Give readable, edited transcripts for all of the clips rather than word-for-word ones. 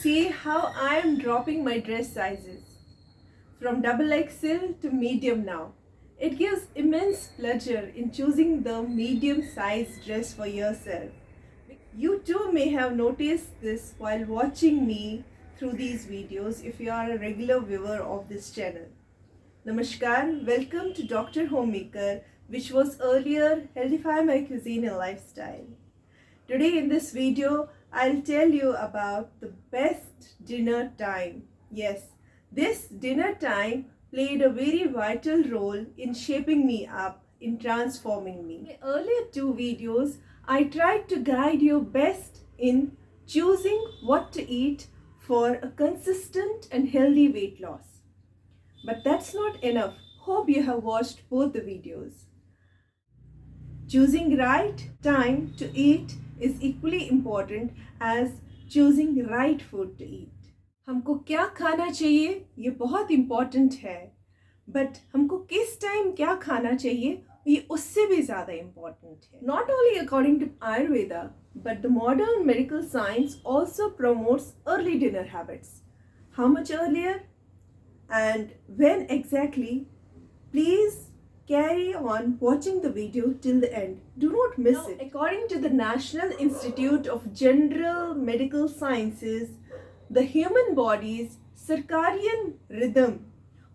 see how I am dropping my dress sizes from double XL to medium now. It gives immense pleasure in choosing the medium size dress for yourself. You too may have noticed this while watching me through these videos if you are a regular viewer of this channel. Namaskar, welcome to Dr. Homemaker, which was earlier Healthify My Cuisine and Lifestyle. Today in this video, I'll tell you about the best dinner time. Yes, this dinner time played a very vital role in shaping me up, in transforming me. In the earlier two videos, I tried to guide you best in choosing what to eat for a consistent and healthy weight loss. But that's not enough. Hope you have watched both the videos. Choosing right time to eat is equally important as choosing right food to eat. हमको क्या खाना चाहिए ये बहुत important है, but हमको किस time क्या खाना चाहिए ये उससे भी ज़्यादा इम्पोर्टेंट है. Not only according to Ayurveda, but the modern medical science also promotes early dinner habits. How much earlier and when exactly? Please carry on watching the video till the end. Do not miss it. According to the National Institute of General Medical Sciences, the human body's circadian rhythm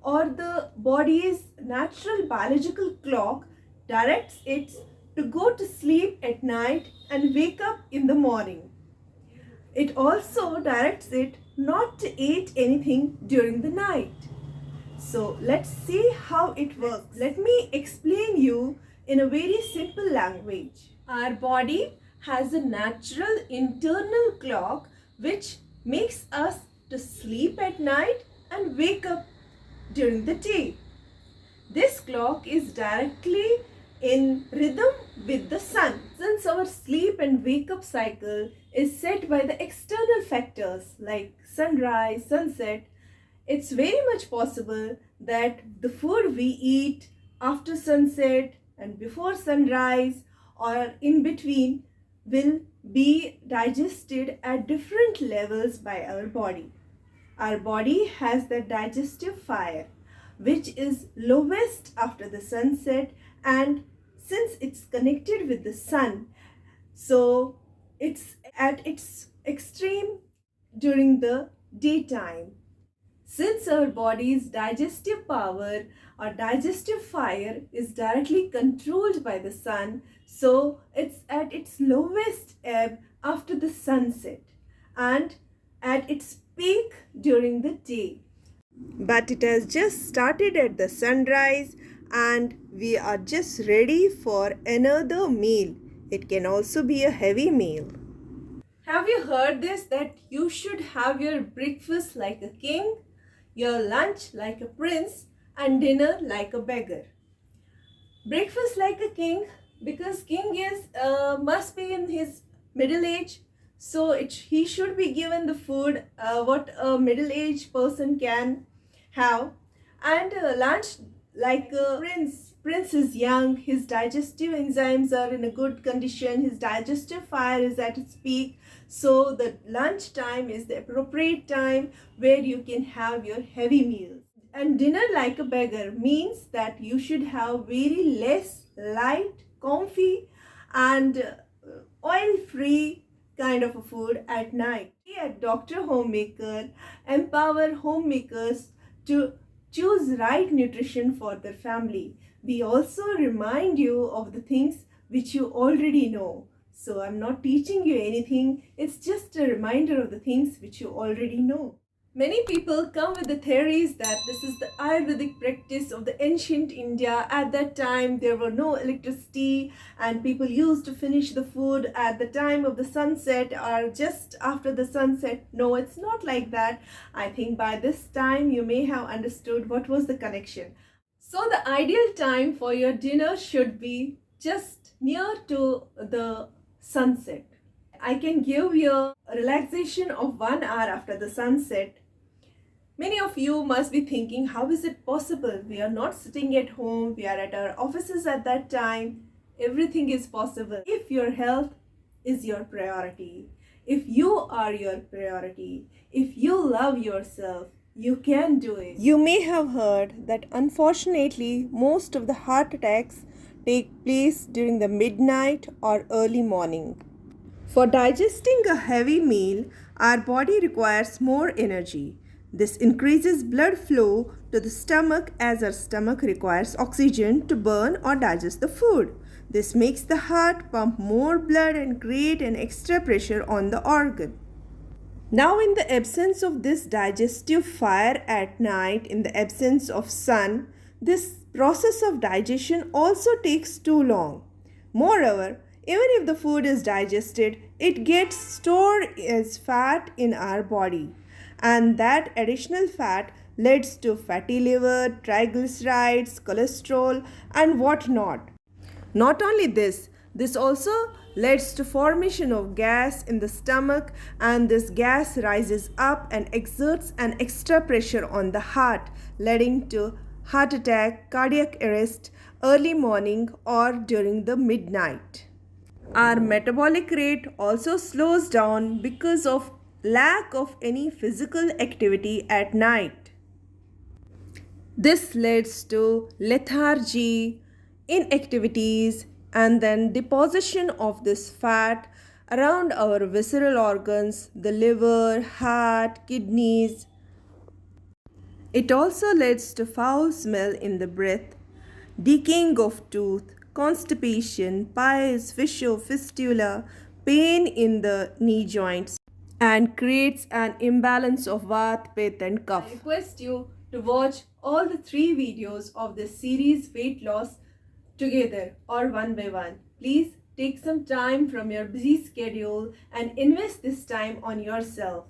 or the body's natural biological clock directs it to go to sleep at night and wake up in the morning. It also directs it not to eat anything during the night. So let's see how it works. Let me explain you in a very simple language. Our body has a natural internal clock which makes us to sleep at night and wake up during the day. This clock is directly in rhythm with the sun. Since our sleep and wake up cycle is set by the external factors like sunrise, sunset, it's very much possible that the food we eat after sunset and before sunrise or in between will be digested at different levels by our body. Our body has the digestive fire, which is lowest after the sunset, and since it's connected with the sun, so it's at its extreme during the daytime. Since our body's digestive power or digestive fire is directly controlled by the sun, so it's at its lowest ebb after the sunset and at its peak during the day. But it has just started at the sunrise and we are just ready for another meal. It can also be a heavy meal. Have you heard this, that you should have your breakfast like a king, your lunch like a prince, and dinner like a beggar? Breakfast like a king, because king is must be in his middle age, so he should be given the food what a middle-aged person can have, and lunch like a prince. Prince is young, his digestive enzymes are in a good condition, his digestive fire is at its peak, so the lunch time is the appropriate time where you can have your heavy meals. And dinner like a beggar means that you should have very less light, comfy and oil-free kind of a food at night. We at Dr. Homemaker empower homemakers to choose right nutrition for their family. We also remind you of the things which you already know. So I'm not teaching you anything, it's just a reminder of the things which you already know. Many people come with the theories that this is the Ayurvedic practice of the ancient India. At that time, there were no electricity and people used to finish the food at the time of the sunset or just after the sunset. No, it's not like that. I think by this time, you may have understood what was the connection. So the ideal time for your dinner should be just near to the sunset. I can give you a relaxation of 1 hour after the sunset. Many of you must be thinking, how is it possible? We are not sitting at home, we are at our offices at that time. Everything is possible if your health is your priority. If you are your priority, if you love yourself, you can do it. You may have heard that unfortunately most of the heart attacks take place during the midnight or early morning. For digesting a heavy meal, our body requires more energy. This increases blood flow to the stomach as our stomach requires oxygen to burn or digest the food. This makes the heart pump more blood and create an extra pressure on the organ. Now, in the absence of this digestive fire at night, in the absence of sun, this process of digestion also takes too long. Moreover, even if the food is digested, it gets stored as fat in our body, and that additional fat leads to fatty liver, triglycerides, cholesterol, and whatnot. Not only this also leads to formation of gas in the stomach, and this gas rises up and exerts an extra pressure on the heart, leading to heart attack, cardiac arrest, early morning or during the midnight. Our metabolic rate also slows down because of lack of any physical activity at night. This leads to lethargy, inactivities, and then deposition of this fat around our visceral organs, the liver, heart, kidneys. It also leads to foul smell in the breath, decaying of tooth, constipation, piles, fissure, fistula, pain in the knee joints, and creates an imbalance of Vata, Pitta, and Kapha. I request you to watch all the 3 videos of this series weight loss together or one by one. Please take some time from your busy schedule and invest this time on yourself.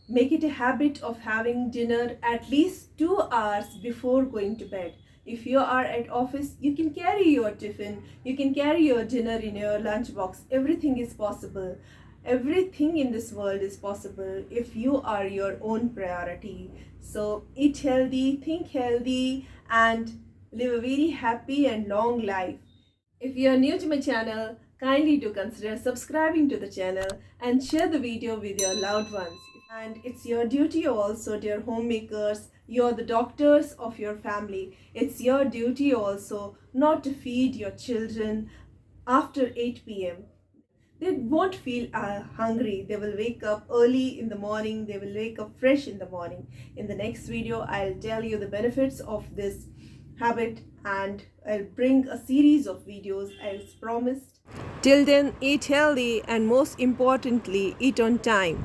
Make it a habit of having dinner at least 2 hours before going to bed. If you are at office, you can carry your tiffin, you can carry your dinner in your lunchbox. Everything is possible. Everything in this world is possible if you are your own priority. So eat healthy, think healthy, and live a very happy and long life. If you are new to my channel, kindly do consider subscribing to the channel and share the video with your loved ones. And it's your duty also, dear homemakers, you're the doctors of your family. It's your duty also not to feed your children after 8 p.m. They won't feel hungry. They will wake up early in the morning. They will wake up fresh in the morning. In the next video, I'll tell you the benefits of this habit, and I'll bring a series of videos as promised. Till then, eat healthy and most importantly, eat on time.